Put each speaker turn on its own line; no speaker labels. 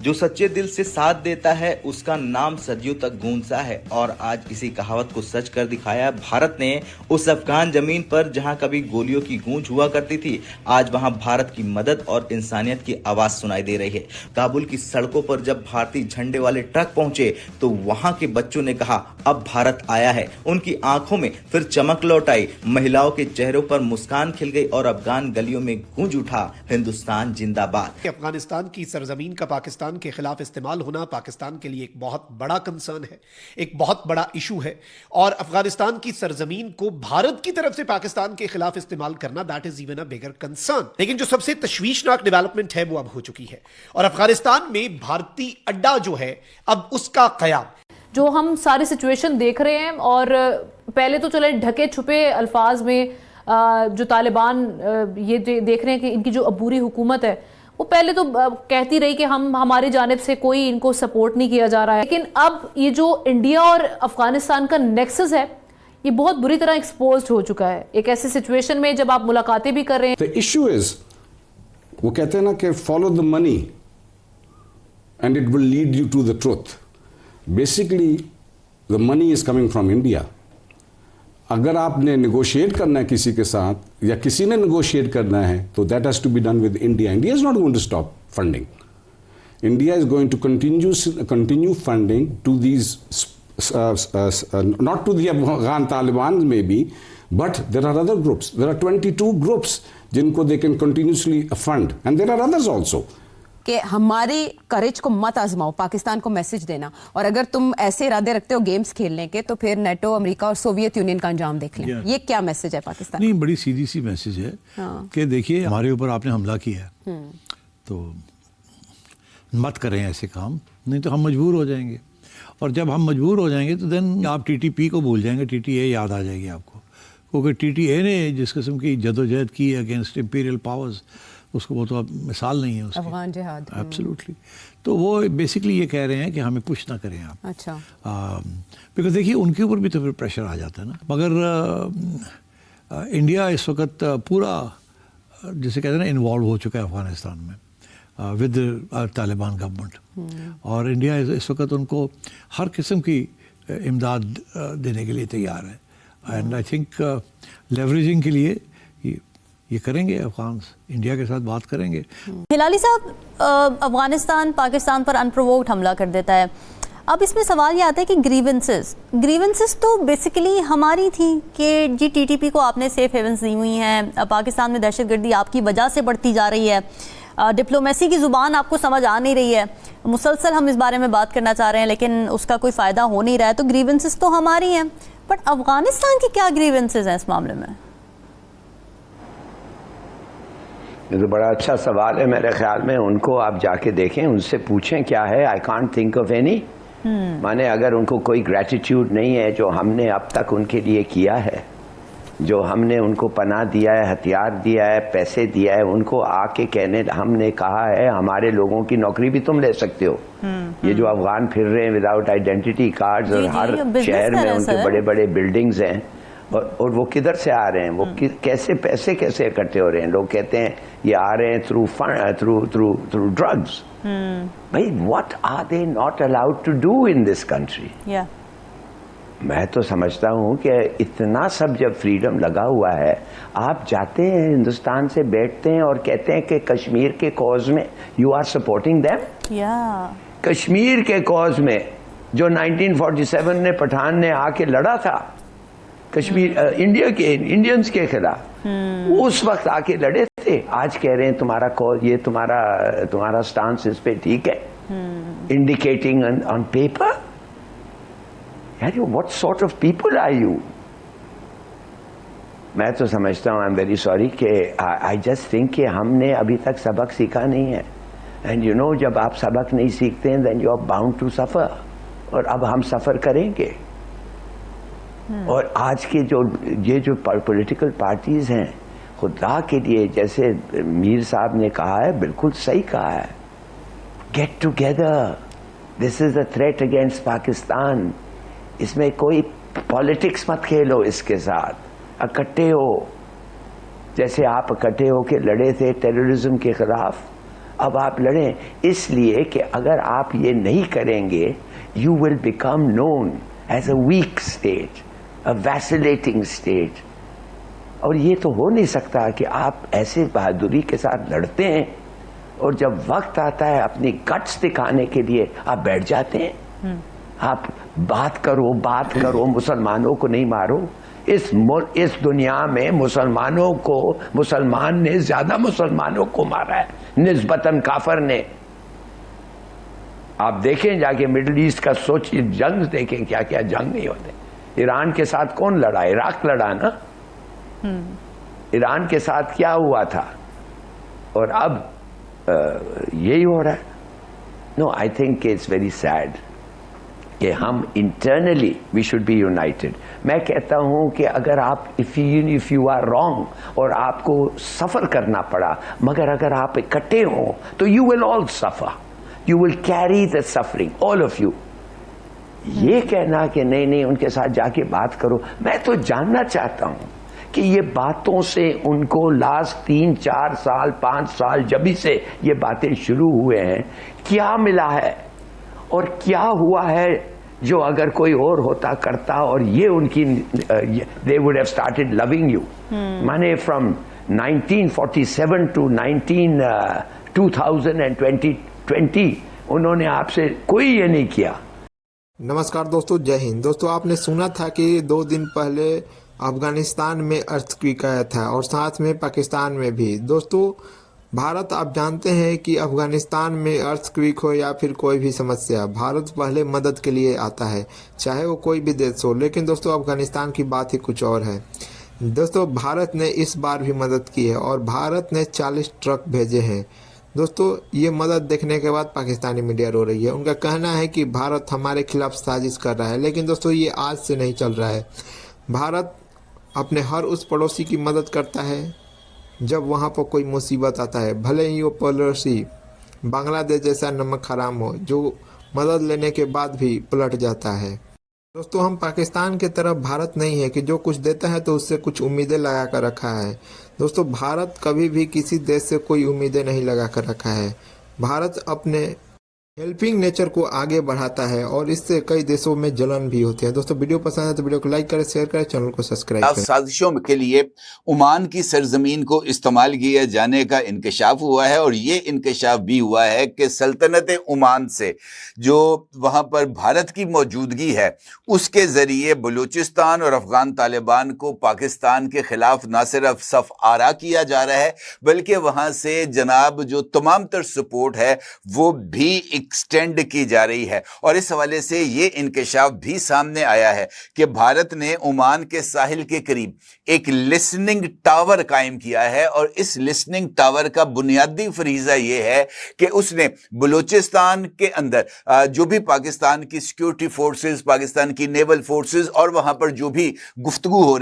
जो सच्चे दिल से साथ देता है उसका नाम सदियों तक गूंजता है। और आज इसी कहावत को सच कर दिखाया भारत ने। उस अफगान जमीन पर जहां कभी गोलियों की गूंज हुआ करती थी, आज वहां भारत की मदद और इंसानियत की आवाज सुनाई दे रही है। काबुल की सड़कों पर जब भारतीय झंडे वाले ट्रक पहुंचे तो वहां के बच्चों ने कहा अब भारत आया है। उनकी आंखों में फिर चमक लौट आई, महिलाओं के चेहरों पर मुस्कान खिल गई और अफगान गलियों में गूंज उठा हिंदुस्तान जिंदाबाद।
अफगानिस्तान की सरजमीन का पाकिस्तान के खिलाफ इस्तेमाल होना पाकिस्तान के लिए एक बहुत बड़ा कंसर्न है, एक बहुत बड़ा इशू है। और अफगानिस्तान की सरजमीन को भारत की तरफ से पाकिस्तान के खिलाफ इस्तेमाल करना, that is even a bigger concern. लेकिन जो सबसे तशवीशनाक डेवलपमेंट है वो अब हो चुकी है और अफगानिस्तान में भारतीय अड्डा जो है अब उसका कयाम।
जो हम सारी सिचुएशन देख रहे हैं और पहले तो चले ढके छुपे अल्फाज में जो तालिबान ये देख रहे हैं कि इनकी जो अबूरी हुकूमत है वो पहले तो कहती रही कि हमारी जानिब से कोई इनको सपोर्ट नहीं किया जा रहा है, लेकिन अब ये जो इंडिया और अफगानिस्तान का नेक्सस है ये बहुत बुरी तरह एक्सपोज्ड हो चुका है। एक ऐसी सिचुएशन में जब आप मुलाकातें भी कर रहे हैं।
The issue is, वो कहते हैं ना कि follow the money and it will lead you to the truth. Basically, the money is coming from India. अगर आपने नेगोशिएट करना है किसी के साथ या किसी ने नेगोशिएट करना है तो that has to be done with India. India is not going to stop funding. India is going to continue funding to these not to the Afghan Taliban maybe, but there are other groups. There are 22 groups जिनको they can continuously fund and there are others also.
कि हमारी करेज को मत आजमाओ, पाकिस्तान को message देना, और अगर तुम ऐसे इरादे रखते हो गेम्स खेलने के तो फिर नेटो, अमेरिका और सोवियत यूनियन का अंजाम देख लें। ये क्या मैसेज है पाकिस्तान?
नहीं, बड़ी सीधी सी मैसेज है कि देखिए हमारे ऊपर आपने हमला किया है तो मत करें ऐसे काम, नहीं तो हम मजबूर हो जाएंगे। और जब हम मजबूर हो जाएंगे तो देन आप टीटीपी को भूल जाएंगे, टीटीए याद आ जाएगी आपको, क्योंकि टीटीए ने जिस किस्म की जदोजहद की अगेंस्ट इंपीरियल पावर्स, उसको वो तो अब मिसाल नहीं है उसकी, अफगान जिहाद। एब्सोल्युटली। तो वो बेसिकली ये कह रहे हैं कि हमें पुश ना करें आप। अच्छा। बिकॉज देखिए उनके ऊपर भी तो फिर प्रेशर आ जाता है ना। मगर इंडिया इस वक्त पूरा जैसे कहते हैं ना इन्वॉल्व हो चुका है अफगानिस्तान में विद तालिबान गवर्नमेंट, और इंडिया इस वक्त उनको हर किस्म की इमदाद देने के लिए तैयार है। एंड आई थिंक लेवरेजिंग के लिए ये करेंगे अफगान, इंडिया के साथ बात करेंगे।
हिलाली साहब, अफगानिस्तान पाकिस्तान पर अनप्रोवोक्ड हमला कर देता है। अब इसमें सवाल ये आता है कि ग्रीवेंसेस तो बेसिकली हमारी थी कि जी टीटीपी को आपने सेफ हेवन्स दी हुई हैं, पाकिस्तान में दहशतगर्दी आपकी वजह से बढ़ती जा रही है, डिप्लोमेसी की ज़ुबान आपको समझ आ नहीं रही है, मुसलसल हम इस बारे में बात करना चाह रहे हैं लेकिन उसका कोई फ़ायदा हो नहीं रहा है, तो ग्रीवेंसेस तो हमारी हैं, बट अफगानिस्तान की क्या ग्रीवेंसेस हैं इस मामले में?
ये तो बड़ा अच्छा सवाल है। मेरे ख्याल में उनको आप जाके देखें, उनसे पूछें क्या है। I can't think of any. माने अगर उनको कोई ग्रेटिट्यूड नहीं है जो हमने अब तक उनके लिए किया है, जो हमने उनको पनाह दिया है, हथियार दिया है, पैसे दिया है, उनको आके कहने हमने कहा है हमारे लोगों की नौकरी भी तुम ले सकते हो। ये जो अफगान फिर रहे हैं विदाउट आइडेंटिटी कार्ड्स और हर शहर में उनके बड़े बड़े बिल्डिंग्स हैं, और वो किधर से आ रहे हैं, वो कैसे पैसे कैसे इकट्ठे हो रहे हैं। लोग कहते हैं ये आ रहे हैं थ्रू ड्रग्स। भाई what are they not allowed to do in this country? मैं तो समझता हूँ कि इतना सब जब फ्रीडम लगा हुआ है, आप जाते हैं हिंदुस्तान से बैठते हैं और कहते हैं कि कश्मीर के कॉज में you are supporting them. Kashmir के कॉज में जो 1947 में पठान ने आके लड़ा था कश्मीर इंडियंस के खिलाफ, उस वक्त आके लड़े थे। आज कह रहे हैं तुम्हारा कॉल, ये तुम्हारा स्टांस इस पे ठीक है, इंडिकेटिंग ऑन पेपर। यार what sort of people are you? मैं तो समझता हूँ, आई एम वेरी सॉरी कि आई जस्ट थिंक कि हमने अभी तक सबक सीखा नहीं है। एंड यू नो, जब आप सबक नहीं सीखते हैं then you are bound to suffer, और अब हम सफर करेंगे। और आज के ये जो पॉलिटिकल पार्टीज हैं, खुदा के लिए, जैसे मीर साहब ने कहा है, बिल्कुल सही कहा है, get together, this is a threat against Pakistan. इसमें कोई पॉलिटिक्स मत खेलो, इसके साथ इकट्ठे हो, जैसे आप इकट्ठे होके लड़े थे टेररिज्म के खिलाफ। اب آپ لڑیں اس لیے کہ اگر آپ یہ نہیں کریں گے you will become known as a weak state, a vacillating state. اور یہ تو ہو نہیں سکتا کہ آپ ایسے بہادری کے ساتھ لڑتے ہیں اور جب وقت آتا ہے اپنی گٹس دکھانے کے لیے آپ بیٹھ جاتے ہیں. آپ بات کرو مسلمانوں کو نہیں مارو. اس دنیا میں مسلمان نے زیادہ مسلمانوں کو مارا ہے نسبتاً کافر نے. آپ دیکھیں جا کے مڈل ایسٹ کا سوچ جنگ دیکھیں, کیا کیا جنگ نہیں ہوتے. ایران کے ساتھ کون لڑا؟ عراق لڑا نا. ایران کے ساتھ کیا ہوا تھا اور اب یہی ہو رہا ہے. No, I think it's very sad کہ ہم internally we should be united. میں کہتا ہوں کہ اگر آپ اف یو آر رانگ اور آپ کو سفر کرنا پڑا, مگر اگر آپ اکٹھے ہوں تو یو ول آل سفر, you will carry the suffering all of you. یہ کہنا کہ نہیں ان کے ساتھ جا کے بات کرو, میں تو جاننا چاہتا ہوں کہ یہ باتوں سے ان کو لاسٹ 3-4 سال 5 سال جبھی سے یہ باتیں شروع ہوئے ہیں کیا ملا ہے اور کیا ہوا ہے جو اگر کوئی اور ہوتا کرتا اور یہ ان کی they would have started loving you. مانے from 1947 to 2020 انہوں نے آپ سے کوئی یہ نہیں کیا.
نمسکار دوستو, جے ہند. دوستو آپ نے سنا تھا کہ 2 دن پہلے افغانستان میں ارتھکویک آیا تھا اور ساتھ میں پاکستان میں بھی. دوستو بھارت آپ جانتے ہیں کہ افغانستان میں ارتھکویک ہو یا پھر کوئی بھی سمسیا, بھارت پہلے مدد کے لیے آتا ہے چاہے وہ کوئی بھی دیش ہو. لیکن دوستو افغانستان کی بات ہی کچھ اور ہے. دوستو بھارت نے اس بار بھی مدد کی ہے اور بھارت نے 40 ٹرک بھیجے ہیں. دوستو یہ مدد دیکھنے کے بعد پاکستانی میڈیا رو رہی ہے. ان کا کہنا ہے کہ بھارت ہمارے خلاف سازش کر رہا ہے. لیکن دوستو یہ آج سے نہیں چل رہا ہے. بھارت اپنے ہر اس پڑوسی کی مدد کرتا ہے جب وہاں پر کوئی مصیبت آتا ہے, بھلے ہی وہ پڑوسی بنگلہ دیش جیسا نمک حرام ہو جو مدد لینے کے بعد بھی پلٹ جاتا ہے. دوستو ہم پاکستان کے طرف بھارت نہیں ہے کہ جو کچھ دیتا ہے تو اس سے کچھ امیدیں لگا کر رکھا ہے. دوستو بھارت کبھی بھی کسی دیش سے کوئی امیدیں نہیں لگا کر رکھا ہے. بھارت اپنے ہیلپنگ نیچر کو آگے بڑھاتا ہے اور اس سے کئی دیشوں میں جلن بھی ہوتے ہیں. دوستو ویڈیو پسند ہے تو ویڈیو کو لائک کریں, شیئر کریں, چینل کو سبسکرائب کریں.
سازشوں کے لیے عمان کی سرزمین کو استعمال کیا جانے کا انکشاف ہوا ہے اور یہ انکشاف بھی ہوا ہے کہ سلطنت عمان سے جو وہاں پر بھارت کی موجودگی ہے اس کے ذریعے بلوچستان اور افغان طالبان کو پاکستان کے خلاف نہ صرف صف آرا کیا جا رہا ہے بلکہ وہاں سے جناب جو تمام تر سپورٹ ہے وہ بھی ایکسٹینڈ کی جا رہی ہے. اور اس حوالے سے یہ انکشاف بھی سامنے آیا ہے کہ بھارت نے عمان کے ساحل کے قریب ایک لسننگ ٹاور قائم کیا ہے اور اس لسننگ ٹاور کا بنیادی فریضہ یہ ہے کہ اس نے بلوچستان کے اندر جو بھی پاکستان کی سیکیورٹی فورسز, پاکستان کی نیول فورسز اور وہاں پر جو بھی گفتگو ہو رہی